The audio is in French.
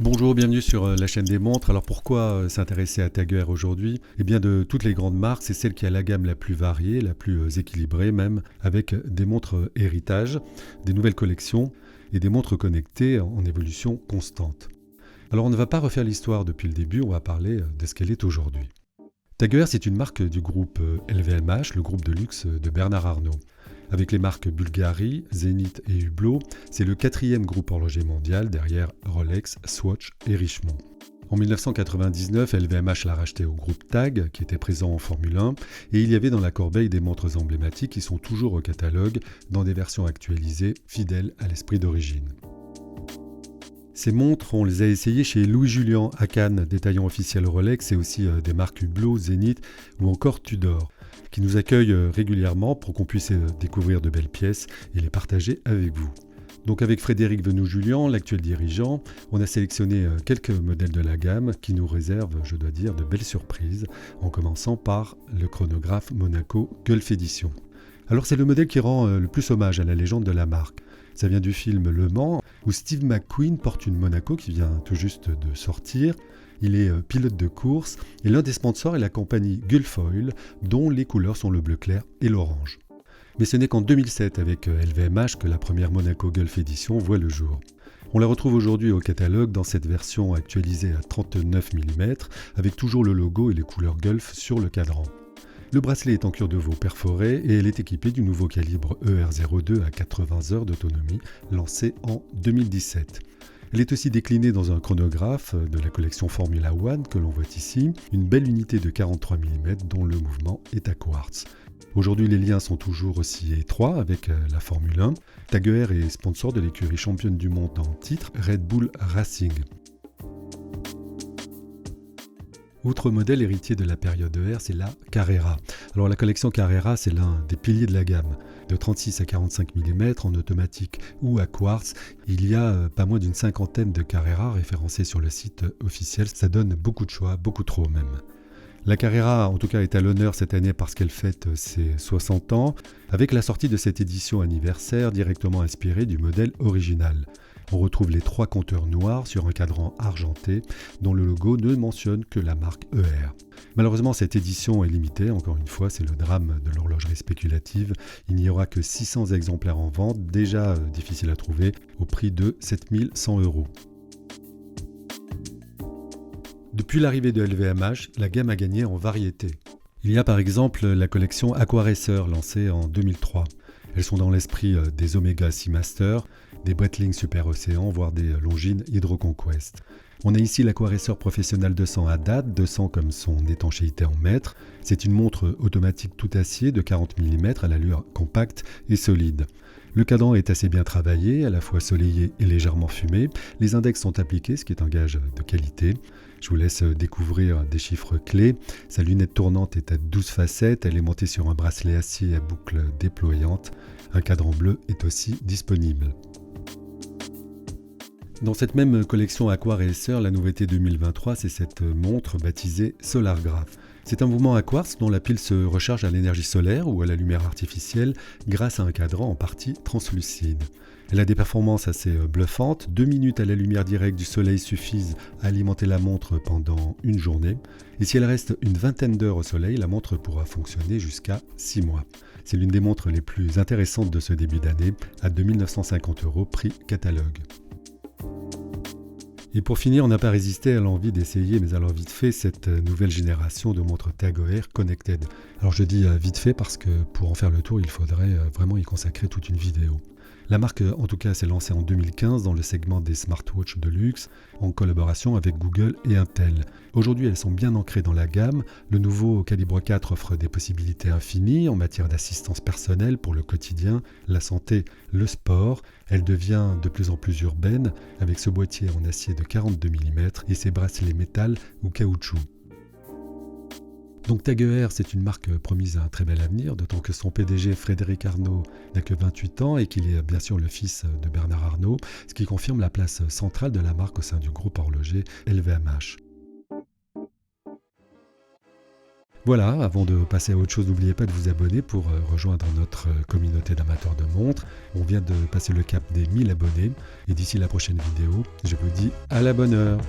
Bonjour, bienvenue sur la chaîne des montres. Alors pourquoi s'intéresser à Tag Heuer aujourd'hui? Eh bien de toutes les grandes marques, c'est celle qui a la gamme la plus variée, la plus équilibrée même, avec des montres héritage, des nouvelles collections et des montres connectées en évolution constante. Alors on ne va pas refaire l'histoire depuis le début, on va parler de ce qu'elle est aujourd'hui. Tag Heuer, c'est une marque du groupe LVMH, le groupe de luxe de Bernard Arnault. Avec les marques Bulgari, Zenith et Hublot, c'est le quatrième groupe horloger mondial derrière Rolex, Swatch et Richemont. En 1999, LVMH l'a racheté au groupe TAG, qui était présent en Formule 1, et il y avait dans la corbeille des montres emblématiques qui sont toujours au catalogue, dans des versions actualisées, fidèles à l'esprit d'origine. Ces montres, on les a essayées chez Louis Julian à Cannes, détaillant officiel Rolex, et aussi des marques Hublot, Zenith ou encore Tudor, qui nous accueillent régulièrement pour qu'on puisse découvrir de belles pièces et les partager avec vous. Donc avec Frédéric Venoux-Julian, l'actuel dirigeant, on a sélectionné quelques modèles de la gamme qui nous réservent, je dois dire, de belles surprises, en commençant par le chronographe Monaco Gulf Edition. Alors c'est le modèle qui rend le plus hommage à la légende de la marque. Ça vient du film Le Mans, où Steve McQueen porte une Monaco qui vient tout juste de sortir. Il est pilote de course et l'un des sponsors est la compagnie Gulf Oil, dont les couleurs sont le bleu clair et l'orange. Mais ce n'est qu'en 2007 avec LVMH que la première Monaco Gulf Edition voit le jour. On la retrouve aujourd'hui au catalogue dans cette version actualisée à 39 mm, avec toujours le logo et les couleurs Gulf sur le cadran. Le bracelet est en cuir de veau perforé et elle est équipée du nouveau calibre ER02 à 80 heures d'autonomie, lancé en 2017. Elle est aussi déclinée dans un chronographe de la collection Formula One que l'on voit ici, une belle unité de 43 mm dont le mouvement est à quartz. Aujourd'hui, les liens sont toujours aussi étroits avec la Formule 1. Tag Heuer est sponsor de l'écurie championne du monde en titre Red Bull Racing. Autre modèle héritier de la période Heuer, c'est la Carrera. Alors la collection Carrera, c'est l'un des piliers de la gamme. De 36 à 45 mm en automatique ou à quartz, il y a pas moins d'une cinquantaine de Carrera référencés sur le site officiel. Ça donne beaucoup de choix, beaucoup trop même. La Carrera, en tout cas, est à l'honneur cette année parce qu'elle fête ses 60 ans, avec la sortie de cette édition anniversaire directement inspirée du modèle original. On retrouve les 3 compteurs noirs sur un cadran argenté dont le logo ne mentionne que la marque Heuer. Malheureusement, cette édition est limitée, encore une fois, c'est le drame de l'horlogerie spéculative. Il n'y aura que 600 exemplaires en vente, déjà difficile à trouver, au prix de 7100 €. Depuis l'arrivée de LVMH, la gamme a gagné en variété. Il y a par exemple la collection Aquaracer lancée en 2003. Elles sont dans l'esprit des Omega Seamaster, des Breitling Super Océan, voire des Longines Hydro Conquest. On a ici l'Aquaracer Professionnal 200 à date, 200 comme son étanchéité en mètres. C'est une montre automatique tout acier de 40 mm à l'allure compacte et solide. Le cadran est assez bien travaillé, à la fois soleillé et légèrement fumé. Les index sont appliqués, ce qui est un gage de qualité. Je vous laisse découvrir des chiffres clés. Sa lunette tournante est à 12 facettes, elle est montée sur un bracelet acier à boucle déployante. Un cadran bleu est aussi disponible. Dans cette même collection Aquaracer, la nouveauté 2023, c'est cette montre baptisée Solargraph. C'est un mouvement à quartz dont la pile se recharge à l'énergie solaire ou à la lumière artificielle grâce à un cadran en partie translucide. Elle a des performances assez bluffantes. 2 minutes à la lumière directe du soleil suffisent à alimenter la montre pendant une journée. Et si elle reste une vingtaine d'heures au soleil, la montre pourra fonctionner jusqu'à 6 mois. C'est l'une des montres les plus intéressantes de ce début d'année, à 2 950 € prix catalogue. Et pour finir, on n'a pas résisté à l'envie d'essayer, mais alors vite fait, cette nouvelle génération de montres Tag Heuer Connected. Alors je dis vite fait parce que pour en faire le tour, il faudrait vraiment y consacrer toute une vidéo. La marque, en tout cas, s'est lancée en 2015 dans le segment des smartwatches de luxe, en collaboration avec Google et Intel. Aujourd'hui, elles sont bien ancrées dans la gamme. Le nouveau calibre 4 offre des possibilités infinies en matière d'assistance personnelle pour le quotidien, la santé, le sport. Elle devient de plus en plus urbaine avec ce boîtier en acier de 42 mm et ses bracelets métal ou caoutchouc. Donc Tag Heuer, c'est une marque promise à un très bel avenir, d'autant que son PDG Frédéric Arnault n'a que 28 ans et qu'il est bien sûr le fils de Bernard Arnault, ce qui confirme la place centrale de la marque au sein du groupe horloger LVMH. Voilà, avant de passer à autre chose, n'oubliez pas de vous abonner pour rejoindre notre communauté d'amateurs de montres. On vient de passer le cap des 1000 abonnés et d'ici la prochaine vidéo, je vous dis à la bonne heure.